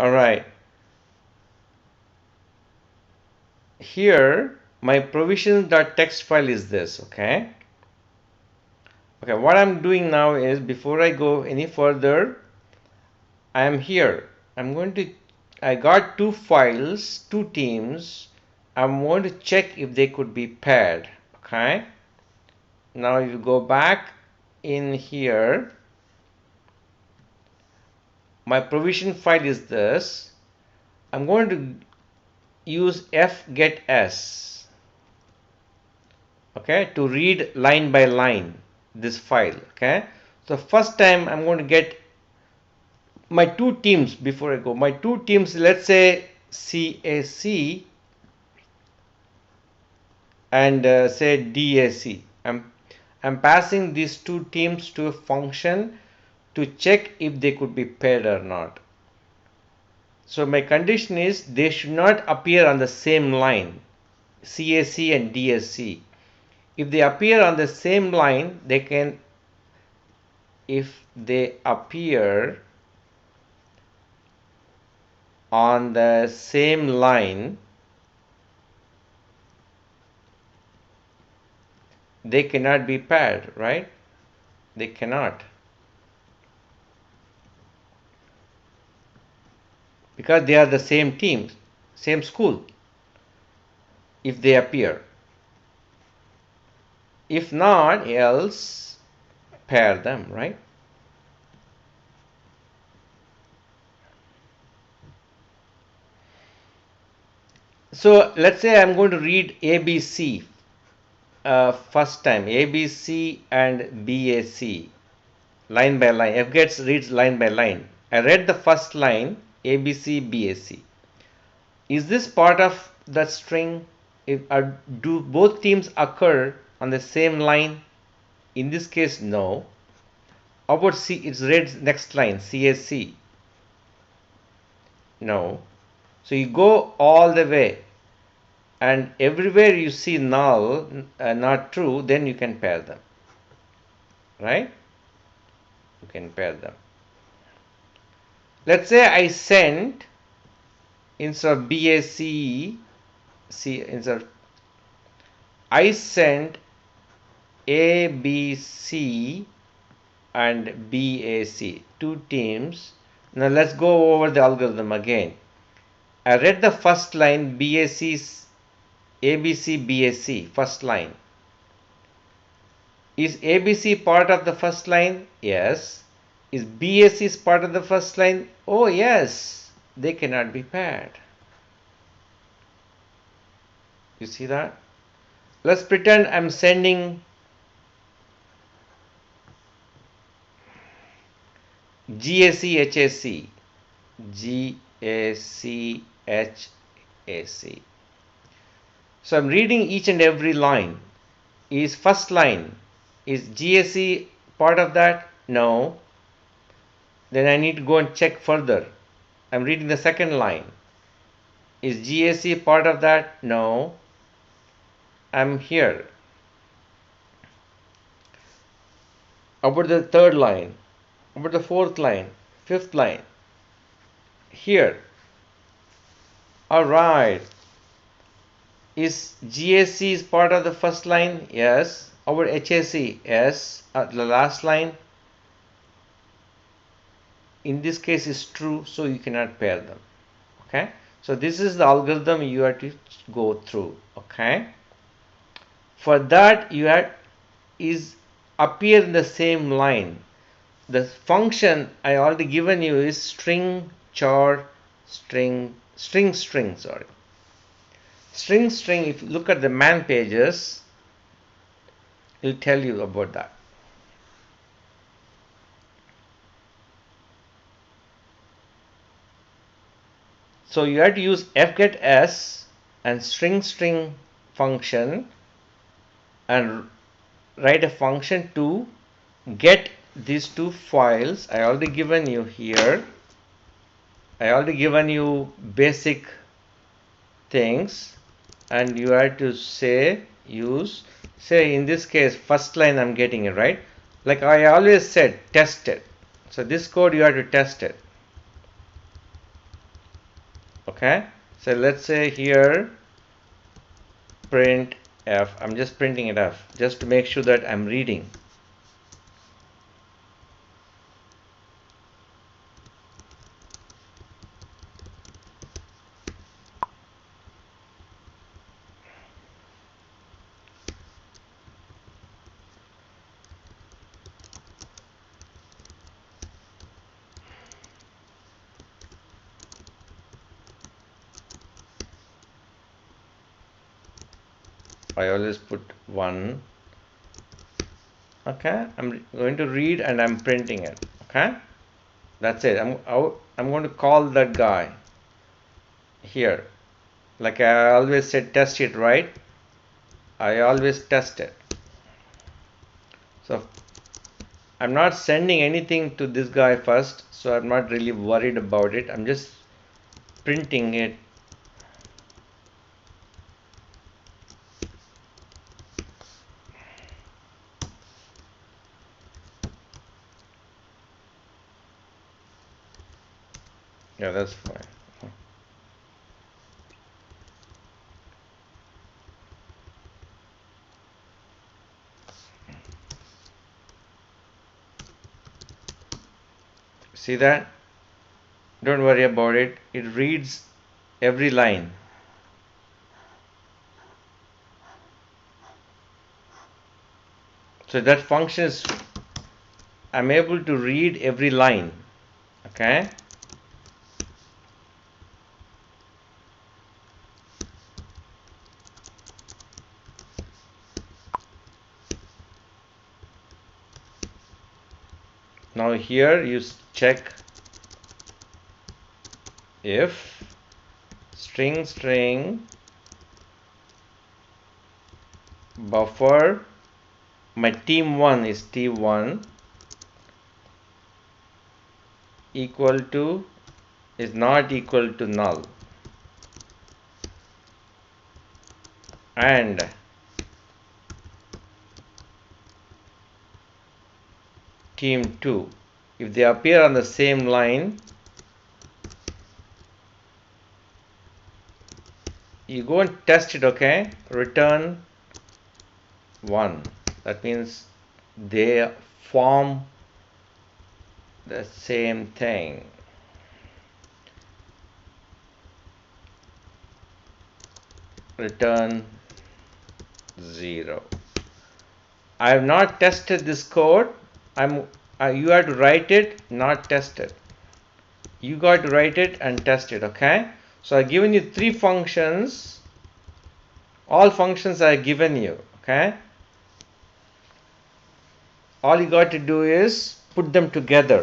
Alright, here my provisions.txt file is this. Okay, what I'm doing now is, before I go any further, I am here. I got two files, two teams. I'm going to check if they could be paired. Okay, now you go back in here. My provision file is this. I'm going to use fgets, okay, to read line by line this file. Okay, so first time I'm going to get my two teams. Before I go, my two teams, let's say CAC and say DAC. I'm passing these two teams to a function to check if they could be paired or not. So my condition is they should not appear on the same line, CAC and DSC. If they appear on the same line, they can, if they appear on the same line, they cannot be paired, right? They cannot. Because they are the same team, same school, if they appear. If not, else pair them, right? So let's say I'm going to read ABC first time, ABC and BAC, line by line. fgets reads line by line. I read the first line, ABC, BAC. Is this part of the string? Do both teams occur on the same line? In this case, no. How about C? It's read next line, CAC. No. So you go all the way, and everywhere you see null, not true, then you can pair them, right? You can pair them. Let's say I sent, instead of BAC, I sent ABC and BAC, two teams. Now let's go over the algorithm again. I read the first line, BAC's ABC BAC, first line. Is ABC part of the first line? Yes. Is BAC part of the first line? Oh yes. They cannot be paired. You see that? Let's pretend I'm sending GAC HAC. GAC HAC. So I'm reading each and every line. Is first line, is GAC part of that? No. Then I need to go and check further. I'm reading the second line. Is GAC part of that? No. I'm here. About the third line, about the fourth line, fifth line, here. Alright. Is GAC is part of the first line? Yes. Our HAC? Yes. The last line, in this case, is true, so you cannot pair them. Okay. So this is the algorithm you have to go through. Okay. For that, you have is appear in the same line. The function I already given you is string char string. Sorry. String, if you look at the man pages, it will tell you about that. So you have to use fgets and string function and write a function to get these two files. I already given you here. I already given you basic things, and you have to say in this case first line I'm getting it right, like I always said, test it. So this code you have to test it. Okay, so let's say here print F. I'm just printing it F just to make sure that I'm reading. I always put 1. Okay, I'm going to read and I'm printing it. Okay, that's it. I'm going to call that guy here. Like I always said, test it, right? I always test it. So I'm not sending anything to this guy first, so I'm not really worried about it. I'm just printing it. Yeah, that's fine. See that? Don't worry about it. It reads every line. So that function is, I'm able to read every line. Okay. Now here you check if string buffer, my team1 is t1 equal to is not equal to null, and team2, if they appear on the same line, you go and test it. Okay, return 1. That means they form the same thing. Return 0. I have not tested this code. You have to write it, not test it. You got to write it and test it. Okay, so I've given you 3 functions. All functions I have given you. Okay, all you got to do is put them together.